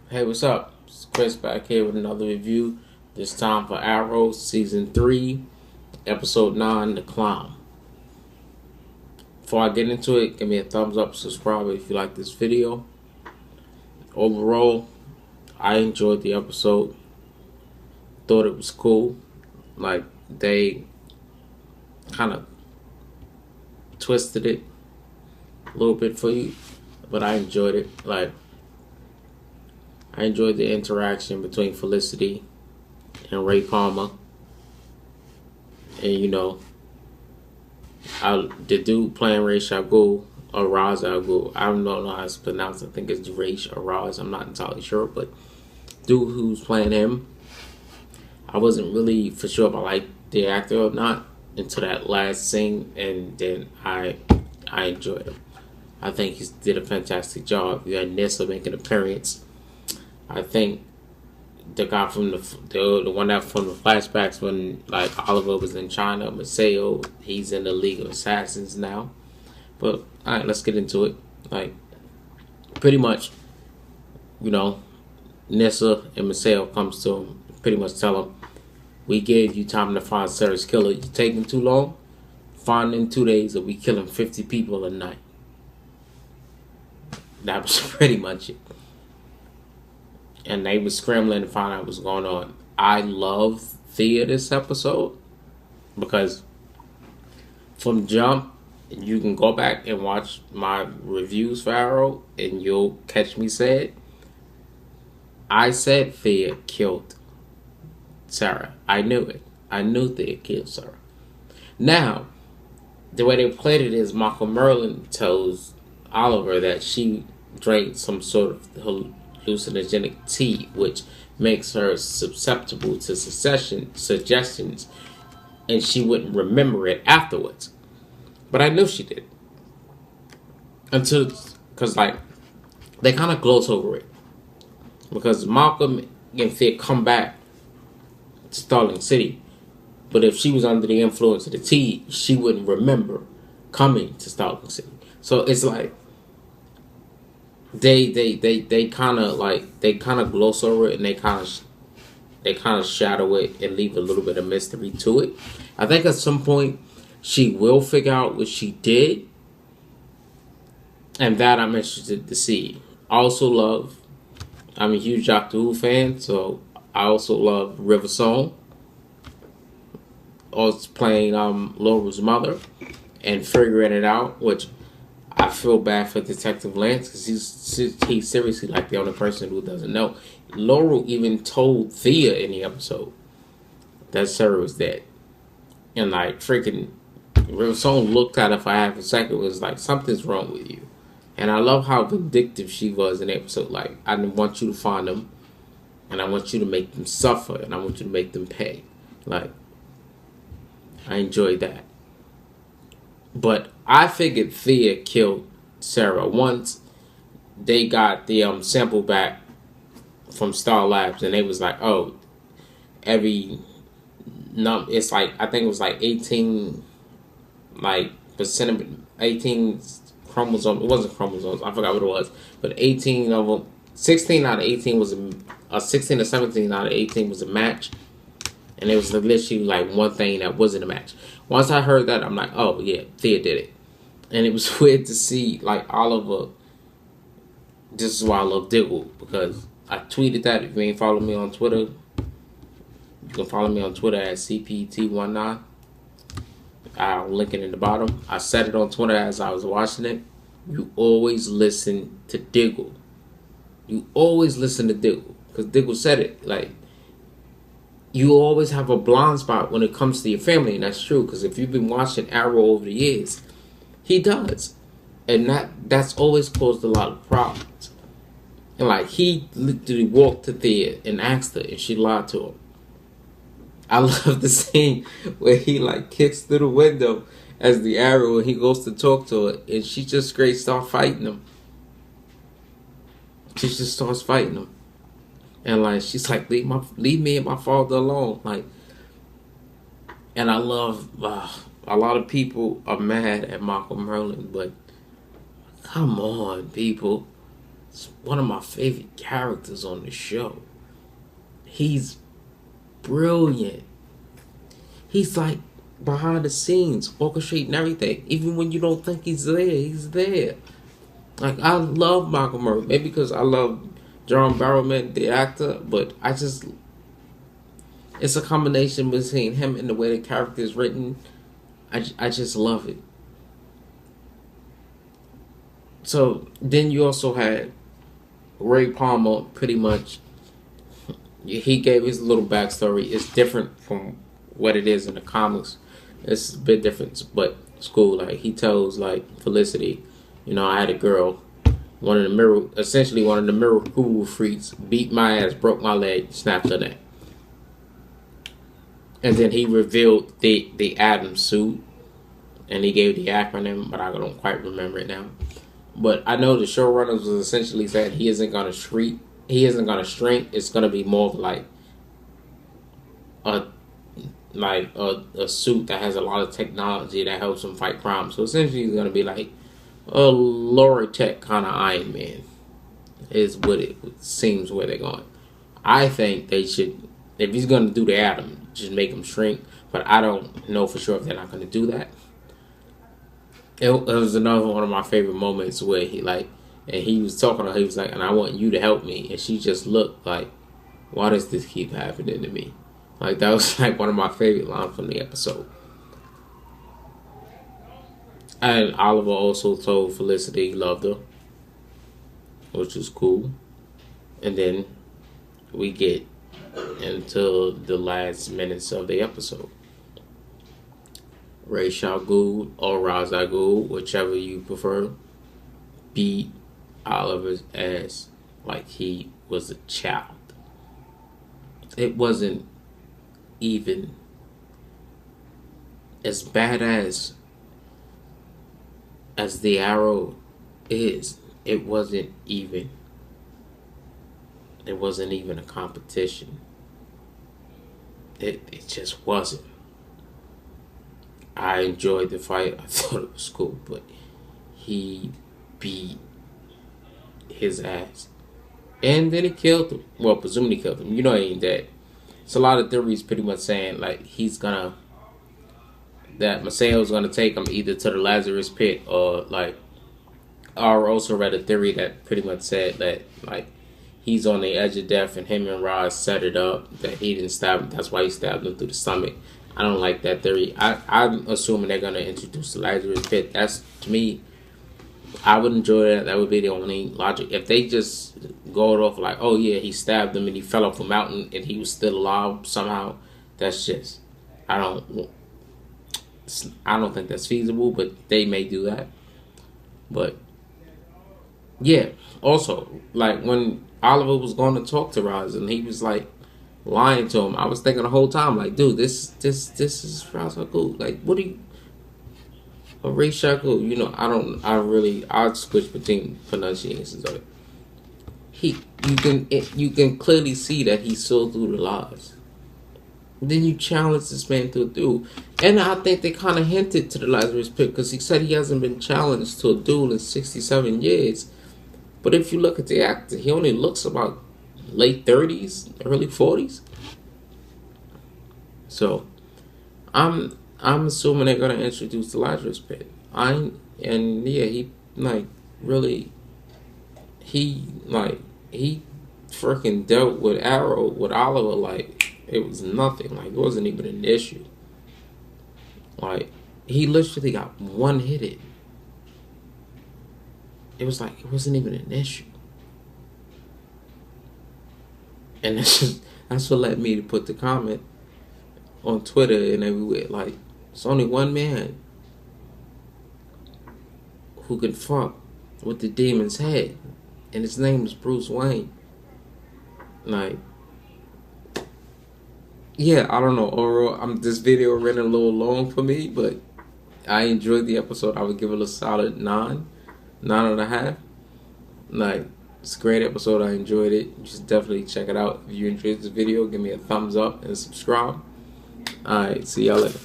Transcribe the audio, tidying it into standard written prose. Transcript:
Hey, what's up? It's Chris back here with another review. This time for Arrow Season 3, Episode 9, The Clown. Before I get into it, give me a thumbs up, subscribe if you like this video. Overall, I enjoyed the episode. Thought it was cool. Like, they kind of twisted it a little bit for you, but I enjoyed it. Like, I enjoyed the interaction between Felicity and Ray Palmer. And the dude playing Ra's al Ghul, or Ra's al Ghul, I don't know how it's pronounced. I think it's Ra's or Raz. I'm not entirely sure, but dude who's playing him, I wasn't really for sure if I liked the actor or not until that last scene, and then I enjoyed him. I think he did a fantastic job. You had Nessa make an appearance. I think the guy from the one that from the flashbacks when like Oliver was in China, Maseo, he's in the League of Assassins now. But alright, let's get into it. Like, pretty much, Nessa and Maseo comes to him, pretty much tell him, we gave you time to find Sarah's killer. You taking too long? Find in 2 days or we killing 50 people a night. That was pretty much it. And they were scrambling to find out what's going on. I love Thea this episode because from jump, you can go back and watch my reviews for Arrow and you'll catch me say it. I said Thea killed Sarah. I knew it. I knew Thea killed Sarah. Now, the way they played it is Michael Merlin tells Oliver that she drank some sort of hallucinogenic tea, which makes her susceptible to suggestions, and she wouldn't remember it afterwards. But I knew she did. Because they kind of gloss over it. Because Malcolm and Fit come back to Starling City, but if she was under the influence of the tea, she wouldn't remember coming to Starling City. So it's like they kind of gloss over it, and they kind of shadow it and leave a little bit of mystery to it. I think at some point she will figure out what she did, and that I'm interested to see. I'm a huge Doctor Who fan, so I also love River Song, also playing Laura's mother and figuring it out, which I feel bad for Detective Lance because he's seriously like the only person who doesn't know. Laura even told Thea in the episode that Sarah was dead. And like freaking River Song looked at her for half a second and was like, something's wrong with you. And I love how vindictive she was in the episode. Like, I want you to find them, and I want you to make them suffer, and I want you to make them pay. Like, I enjoyed that. But I figured Thea killed Sarah once they got the sample back from Star Labs, and they was like, oh, it's like, I think it was like 18 percent of 18 chromosomes. It wasn't chromosomes, I forgot what it was, but 18 of them, 16 out of 18 was 16 or 17 out of 18 was a match, and it was literally like one thing that wasn't a match. Once I heard that, I'm like, oh yeah, Thea did it. And it was weird to see like Oliver. This is why I love Diggle, because I tweeted that. If you ain't following me on Twitter, you can follow me on Twitter at CPT19. I'll link it in the bottom. I said it on Twitter as I was watching it. You always listen to Diggle. You always listen to Diggle, because Diggle said it. Like, you always have a blind spot when it comes to your family, and that's true, because if you've been watching Arrow over the years, he does. And that's always caused a lot of problems. And like, he literally walked to Thea and asked her, and she lied to him. I love the scene where he like kicks through the window as the Arrow, and he goes to talk to her, and she just straight starts fighting him. She just starts fighting him. And like, she's like, leave me and my father alone. Like, and I love, a lot of people are mad at Michael Merlin, but come on, people. It's one of my favorite characters on the show. He's brilliant. He's like behind the scenes, orchestrating everything. Even when you don't think he's there, he's there. Like, I love Malcolm Murray. Maybe because I love John Barrowman, the actor, but it's a combination between him and the way the character is written. I just love it. So then you also had Ray Palmer. Pretty much, he gave his little backstory. It's different from what it is in the comics. It's a bit different, but it's cool. Like, he tells, like, Felicity, I had a girl, one of the mirror guru freaks, beat my ass, broke my leg, snapped her neck. And then he revealed the Atom suit, and he gave the acronym, but I don't quite remember it now. But I know the showrunners was essentially saying he isn't gonna shrink. He isn't gonna shrink. It's gonna be more like a suit that has a lot of technology that helps him fight crime. So essentially, he's gonna be like a lower tech kind of Iron Man. Is what it seems where they're going. I think they should, if he's gonna do the Atom, just make him shrink. But I don't know for sure if they're not gonna do that. It was another one of my favorite moments where he was talking to her. He was like, and I want you to help me. And she just looked like, why does this keep happening to me? Like, that was like one of my favorite lines from the episode. And Oliver also told Felicity he loved her, which is cool. And then we get into the last minutes of the episode. Ra's al Ghul or Ra's al Ghul, whichever you prefer, beat Oliver's ass like he was a child. It wasn't even as badass as the Arrow is. It wasn't even a competition. It just wasn't. I enjoyed the fight. I thought it was cool, but he beat his ass. And then he killed him. Well, presumably killed him. He ain't dead. It's a lot of theories pretty much saying, like, that Masao's gonna take him either to the Lazarus pit or, like, I also read a theory that pretty much said that, like, he's on the edge of death and him and Roz set it up, that he didn't stab him. That's why he stabbed him through the stomach. I don't like that theory. I'm assuming they're going to introduce the Lazarus pit. That's, to me, I would enjoy that. That would be the only logic. If they just go off like, oh yeah, he stabbed him and he fell off a mountain and he was still alive somehow, that's just, I don't think that's feasible, but they may do that. But yeah, also, like, when Oliver was going to talk to Roz and he was like lying to him, I was thinking the whole time, like, dude, this is Ra's al Ghul. Like, what do you, a Ra's al Ghul? I switch between pronunciations of it. You can clearly see that he saw through the lies. Then you challenge this man to a duel, and I think they kind of hinted to the Lazarus pit because he said he hasn't been challenged to a duel in 67 years. But if you look at the actor, he only looks about late 30s, early 40s. So, I'm assuming they're gonna introduce the Lazarus pit. He freaking dealt with Oliver like it was nothing. Like, it wasn't even an issue. Like, he literally got one hit in. It was like, it wasn't even an issue. And that's what led me to put the comment on Twitter and everywhere. Like, it's only one man who can fuck with the demon's head, and his name is Bruce Wayne. Like, yeah, I don't know. Overall, this video ran a little long for me, but I enjoyed the episode. I would give it a solid 9.5. Like, it's a great episode. I enjoyed it. You should definitely check it out. If you enjoyed this video, give me a thumbs up and subscribe. Alright, see y'all later.